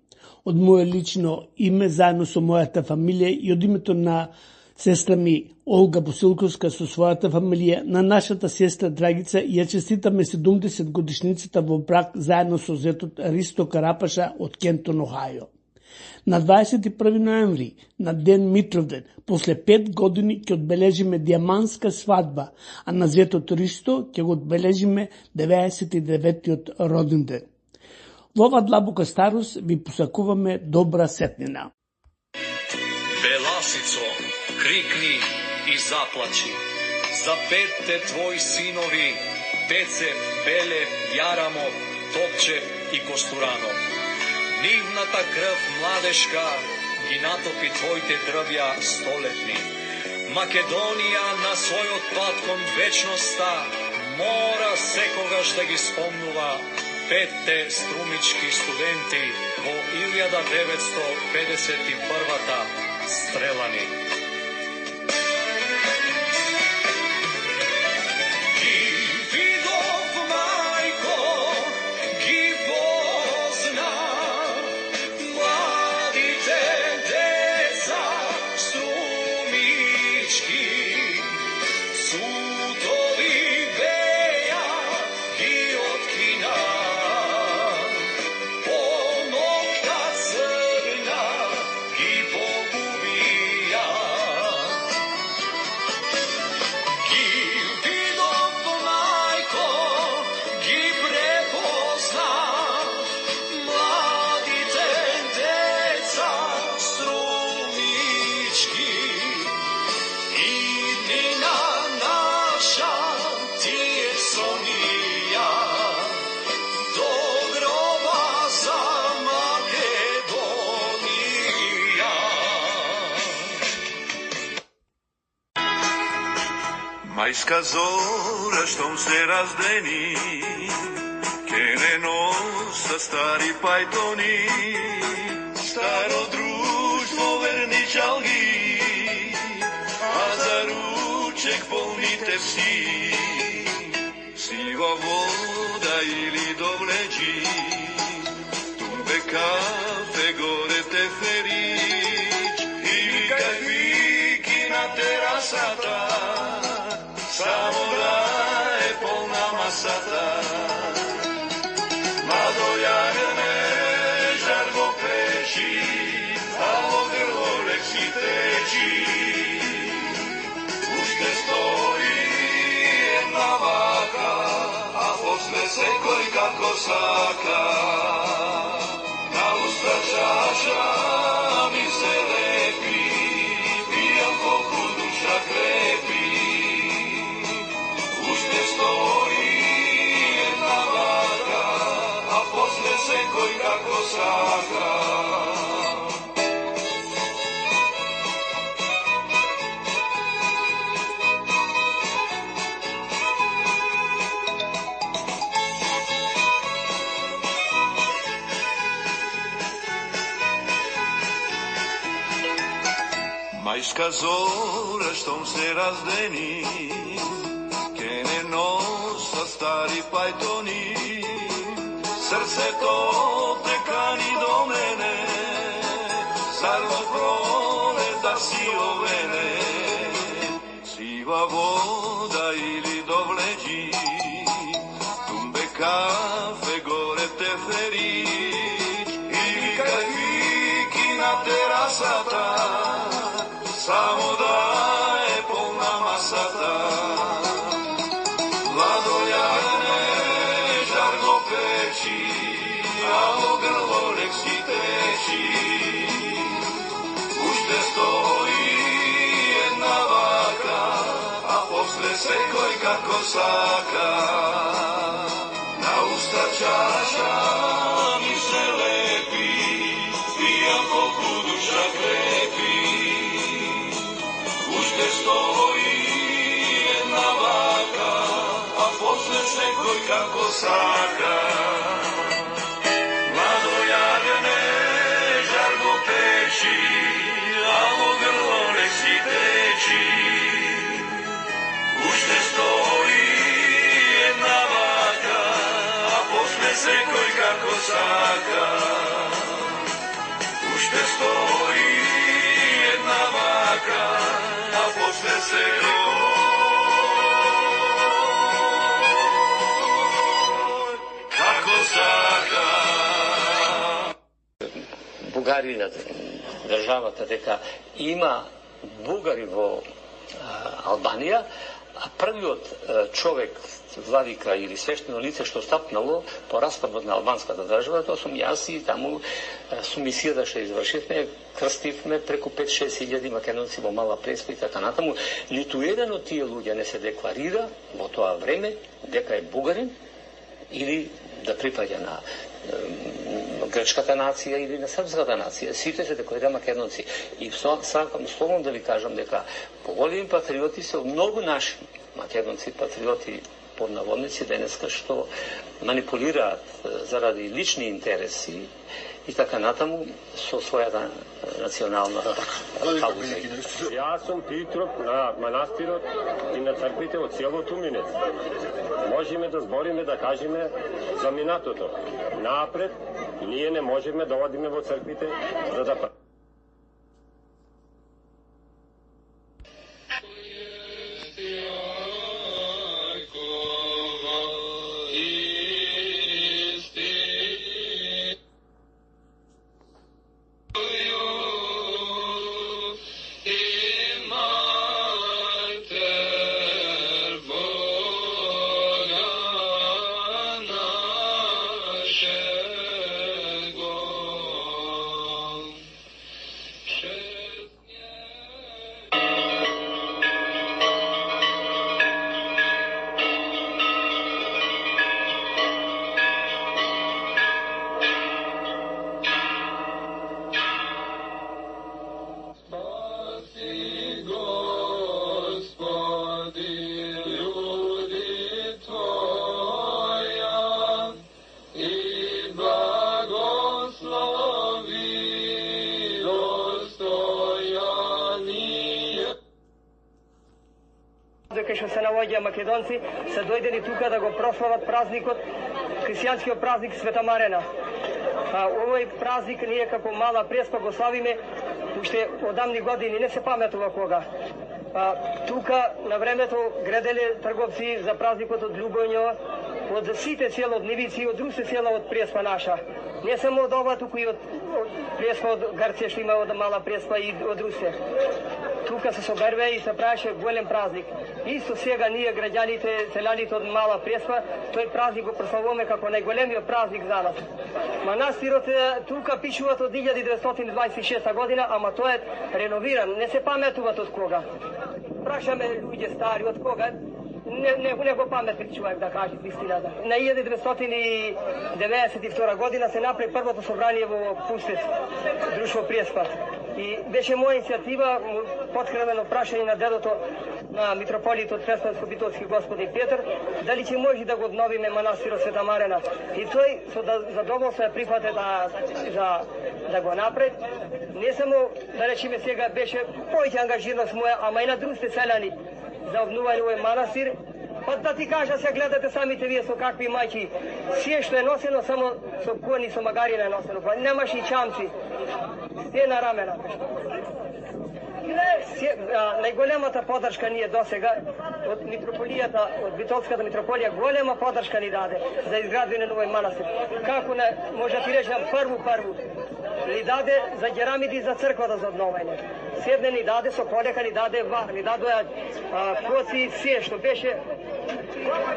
Од моје лично име, заедно со мојата фамилија и од името на сестра ми Олга Босилковска со својата фамилија, на нашата сестра Драгица ја честитаме 70 годишницата во брак заедно со зетот Ристо Карапаша од Кентон, Охајо. На 21 ноември, на ден Митровден, после 5 години ќе одбележиме дијаманска свадба, а на зетот Ристо ќе го одбележиме 99-тиот роден ден. Во ова длабока старост ви посакуваме добра сетнина. Беласицо, крикни и заплачи за 5 твои синови, Пецев, Белев, Јарамов, Топчев и Костуранов. Нивната крв младешка ги натопи твоите дрвја столетни. Македонија на својот пат кон вечноста мора секогаш да ги спомнува 5 струмички студенти во 1951-та стрелани. Мајска зора штом се раздени, ке не носа стари пајтони, старо друштво верни чалги, а за ручек полните пси, сива вода или довлечи, тумбе кафе горе теферич, или кајфики на терасата, само да е полна масата. Младо јагне жар го пеши, а во грло лек си течи. Уште стои една вака, а после секој како сака. На уста чаша ми се лепи, пијам колку душа крепи. Стои една вака, а после секој како сака. Мајска зора штом се раздени, носа стари пајтони, срцето те кани до мене, зар во пролета си овене, сива вода или довлечи, тумбе кафе горе теферич, или кајфики на терасата, само да течи, а во грло нек си течи. Уште стои една вака, а после секој како сака. На уста чаша ми се лепи, пијам колку душа крепи. Уште стои една вака, а после секој како сака. Младо јагне, жар го печи, а во грло не си течи. Уште стои една вака, а после секој како сака. Уште стои една вака, а после секој како сака. Бугарија, државата, дека има бугари во Албанија, а првиот човек, владика или свештено лице што стапнало по распадот на албанската држава, тоа сум јас и таму сум мисијата што извршивме, крстивме преку 5-6 илјади македонци во Мала Преспа и така натаму. Ниту еден од тие луѓе не се декларира во тоа време дека е бугарин или да припаѓа на грчката нација или на српската нација. Сите се декларира македонци. И сакам словом да ви кажам дека поголеми патриоти се многу наши македонци патриоти под наводници денеска што манипулираат заради лични интереси и така натаму со својата национална кауза. Јас сум Питроп на манастирот и на црквите од село Туминец. Можеме да збориме, да кажеме за минатото. Напред, ние не можеме да одиме во црквите за да македонци се дојдени тука да го прослават празникот, христијанскиот празник Света Марена. Овој празник ние како Мала Преспа го славиме уште одамни години, не се паметува кога. Тука на времето граделе трговци за празникот од Љубоња, од сите села од Нивици и од други села од Преспа наша. Не само од ова, туку и од Преспа, од Грција што има од Мала Преспа и од Русе. Тука се соберве и се правеше голем празник. Исто сега ние граѓаните, селаните од Мала Преспа, тој празник го прославуваме како најголемиот празник за нас. Манастирот тука пишуваат од 1926 година, ама тој е реновиран, не се паметуваат од кога. Прашаме луѓе стари од кога, не го памети човек да каже вистината. На 1992 година се направи првото собрание во Пустец, друштво Преспа. И беше моја иницијатива, подкренено прашање на дедото на митрополитот Преспанско-Битолски господин Петр, дали ќе може да го обновиме манастирот Света Марена. И тој со задоволство ја прифате да го направи. Не само, да речеме сега, беше повеќе ангажираност моја, ама и на другите селјани за обнување овој манастир. Па да ти кажа, се гледате самите вие со какви мајки. Сие што е носено, само со кони, со магарина е носено. Па немаш и чамци. Се на рамена. Најголемата подршка ние досега од митрополијата, од Битолската митрополија, голема подршка ни даде за изградување на овој манастир. Како може да ти речам прву ни даде за керамиди за црквата за обновање. Седне ни даде со колека, ни даде вар, ни даде коци, се што беше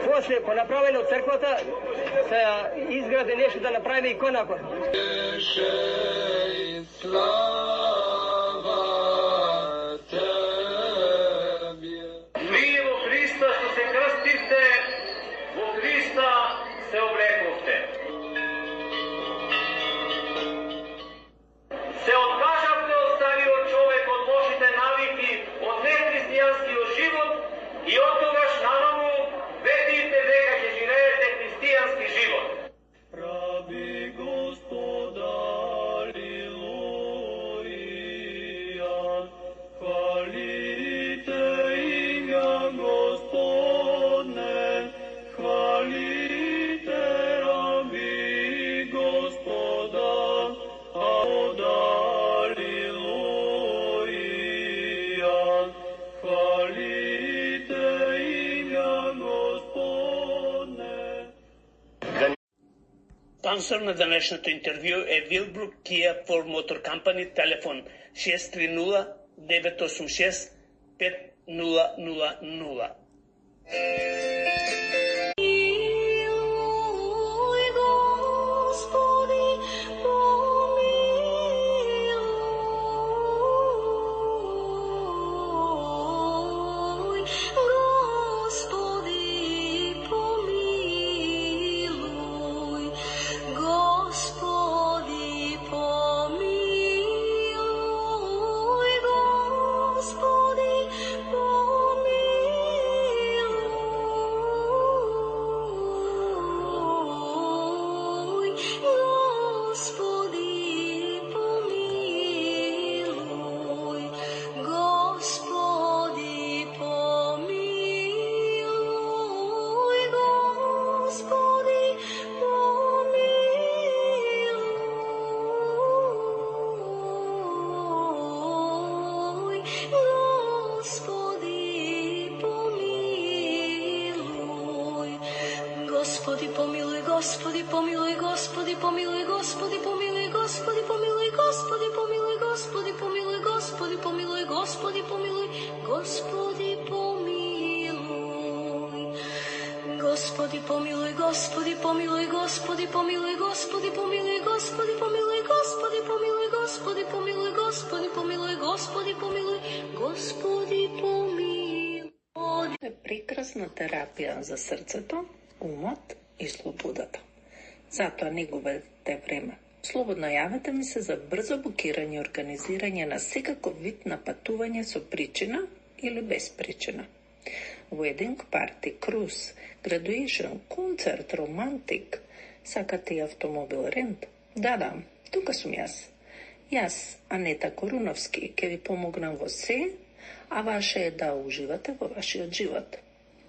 После, по направено црквата, се изграде нешто да направиме иконакот. Вие во Христа што се крстивте, во Христа се облековте. Се откажавте од стариот човек, од лошите навики, од нехристијанскиот живот и од тогаш нанаму ветивте дека ќе живеете христијански живот. Прави Господа, алилуја, хвалите имя Господне, хвалите раби Господа, алилуја, хвалите имя Господне. Спонсор на денешното интервју е Вилбрук Kia for Motor Company, телефон 630-986-5000. Господи помилуй, Господи помилуй, Господи помилуй, Господи помилуй, Господи помилуй, Господи помилуй, Господи помилуй, Господи помилуй, Господи помилуй, Господи помилуй. Господи помилуй, Господи помилуй, Господи помилуй, Господи помилуй, Господи помилуй, Господи помилуй, Господи помилуй, Господи помилуй, Господи помилуй, Господи помилуй. Е прекрасна терапија за срцето, умот и слободата. Затоа не губете време. Слободно јавете ми се за брзо букирање и организирање на секаков вид на патување со причина или без причина. Wedding party, cruise, graduation, концерт, романтик. Сакате и автомобил рент? Да, тука сум јас. Јас, Анета Коруновски, ќе ви помогнам во се, а ваше е да уживате во вашиот живот.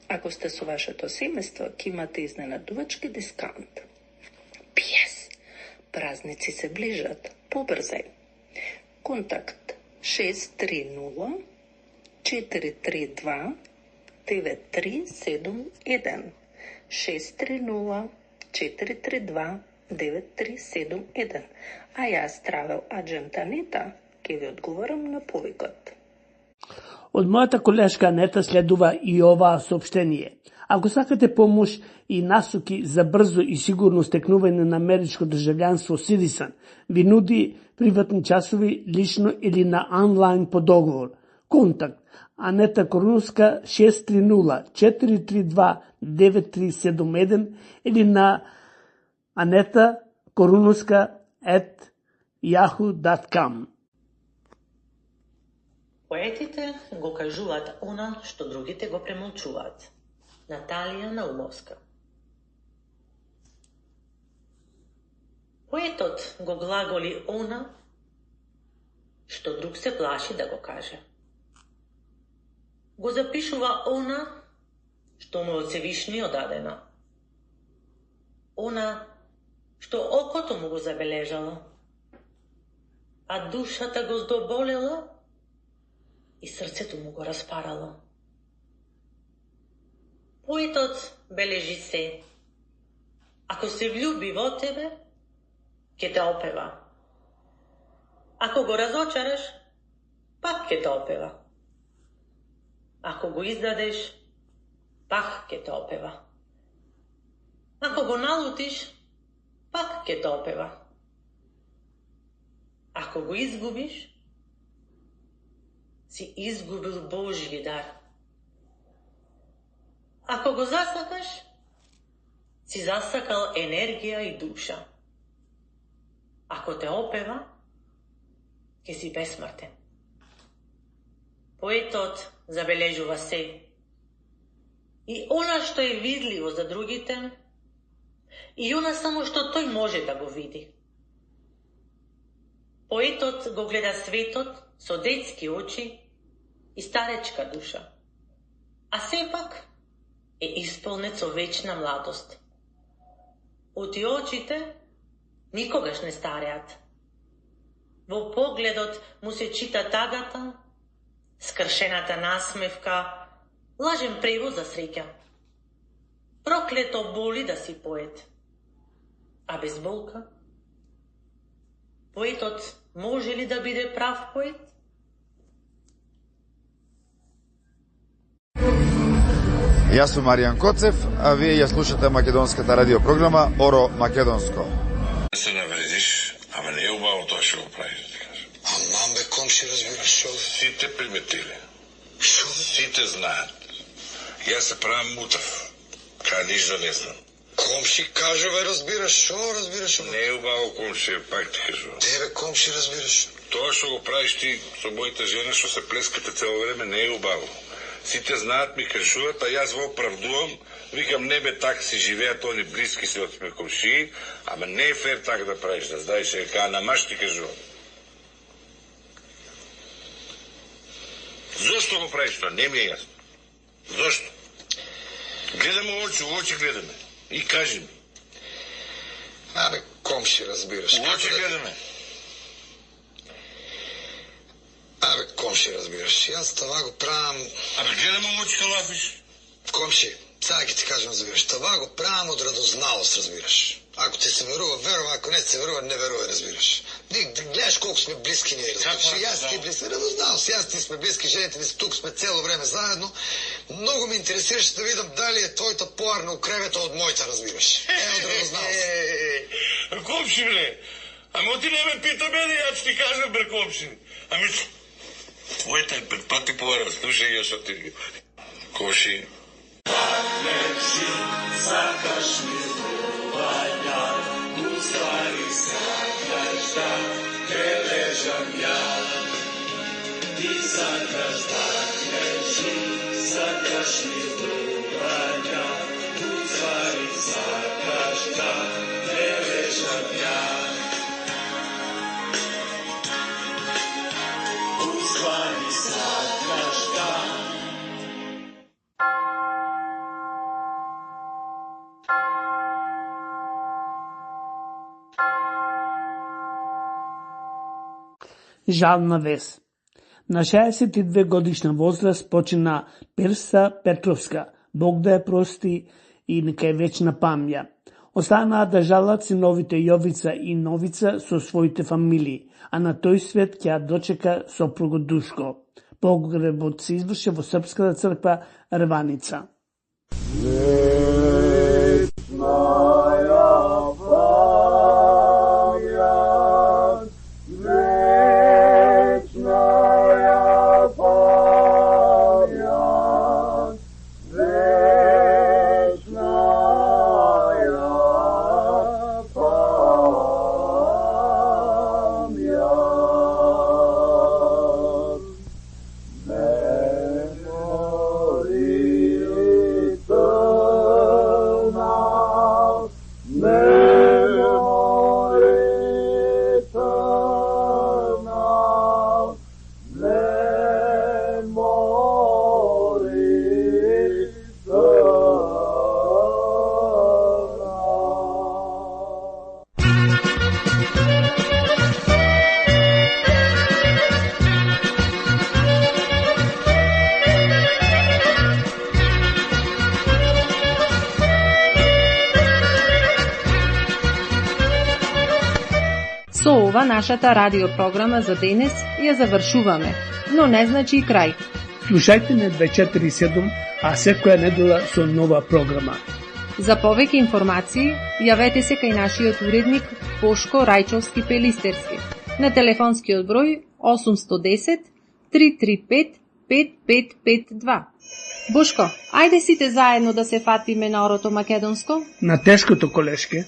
Ако сте со вашето семејство, ќе имате изненадувачки дискаунт. Пиес! Празници се ближат. Побрзај. Контакт 630 432 9371 630 432 9371. А јас, Travel Agent Анета, ќе ви одговорам на повикот. Од мојата колешка Анета следува и оваа соопштение. Ако сакате помош и насоки за брзо и сигурно стекнување на америчко државјанство Citizen, ви нуди приватни часови лично или на онлайн по договор. Контакт Анета Коруновска 630-432-9371 или на anetakorunovska@yahoo.com. Поетите го кажуваат она што другите го премолчуваат. Наталија Наумовска. Поетот го глаголи она што друг се плаши да го каже. Го запишува она што му од Севишниот дадено. Она што окото му го забележало, а душата го здоболела и срцето му го распарало. Поетот бележи се. Ако се влюби во тебе, ќе те опева. Ако го разочараш, пак ќе те опева. Ако го издадеш, пак ќе те опева. Ако го налутиш, пак ќе те опева. Ако го изгубиш, си изгубил Божји дар. Ако го засакаш, си засакал енергија и душа. Ако те опева, ќе си бесмртен. Поетот забележува се. И она што е видливо за другите, и она само што тој може да го види. Поетот го гледа светот со детски очи и старечка душа, а сепак е исполнет со вечна младост. Оти очите никогаш не стареат. Во погледот му се чита тагата, скршената насмевка, лажен превоз за среќа. Проклето боли да си поет. А без болка? Поетот може ли да биде прав поет? Јас сум Маријан Коцев, а вие ја слушате македонската радиопрограма Оро Македонско. Се навредиш, ама не е убаво тоа што го правиш, да ти кажам. А мамбе, комши разбираш шо? Сите приметиле. Шо? Сите знаат. Јас се правам мутав. Кај ништо не знам. Комши кажува, разбираш шо, разбираш? Не е убаво комши, пак ти кажувам. Тебе комши разбираш. Тоа што го правиш ти со мојата жена, што се плескате цело време, не е убаво. Сите знаат, ми кажуваат, а јас во оправдувам, викам, не бе, так си живеат, они близки си од сме комшии, ама не е фер так да правиш, да знаеш, кај на маш ти кажувам. Зошто го правиш тоа? Не ми е јасно. Зошто? Гледаме очи, во очи гледаме. И кажи ми. Абе, комши разбираш. Во очи гледаме. Абе, комши разбираш. Јас това го правам... Абе, гледаме во очи калафиш. Комши, сега ќе ти кажам, разбираш. Това го правам од радозналост, разбираш. Ако ти се верува, верува, ако не се верува, не верува, разбираш. Гледаш колко сме близки ние, разбираш. Јас ти близки, радозналост. Јас ти сме близки, жените ни се тук, сме цело време заедно. Многу ме интересираше да видам дали е твојата поарна у кревета од мојата, разбираш. Од радозналост. Комши, бре. Ама ти не ме пита мене, ја ти кажам, бре, комши. Ами, твојата е пред пати поарна, слушај ја што ти... Комши. Лепши, сакаш милувања, уствари сакаш да те лежам ја. Ти сакаш да лепши, сакаш милувања, уствари сакаш да те лежам ја. Уствари сакаш да Жална вест. На 62 годишна возраст почина Перса Петровска, Бог да ја прости и нека е вечна памја. Останаа да жалат синовите Јовица и Новица со своите фамилии, а на тој свет ќе ја дочека сопругот Душко. Погребот се изврши во Српската црква Рваница. Со ова нашата радиопрограма за денес ја завршуваме, но не значи и крај. Слушајте не 24/7, а секоја недела со нова програма. За повеќе информации, јавете се кај нашиот уредник Бошко Рајчовски Пелистерски на телефонскиот број 810 335 5552. Бошко, ајде сите заедно да се фатиме на орото македонско? На тешкото колешке.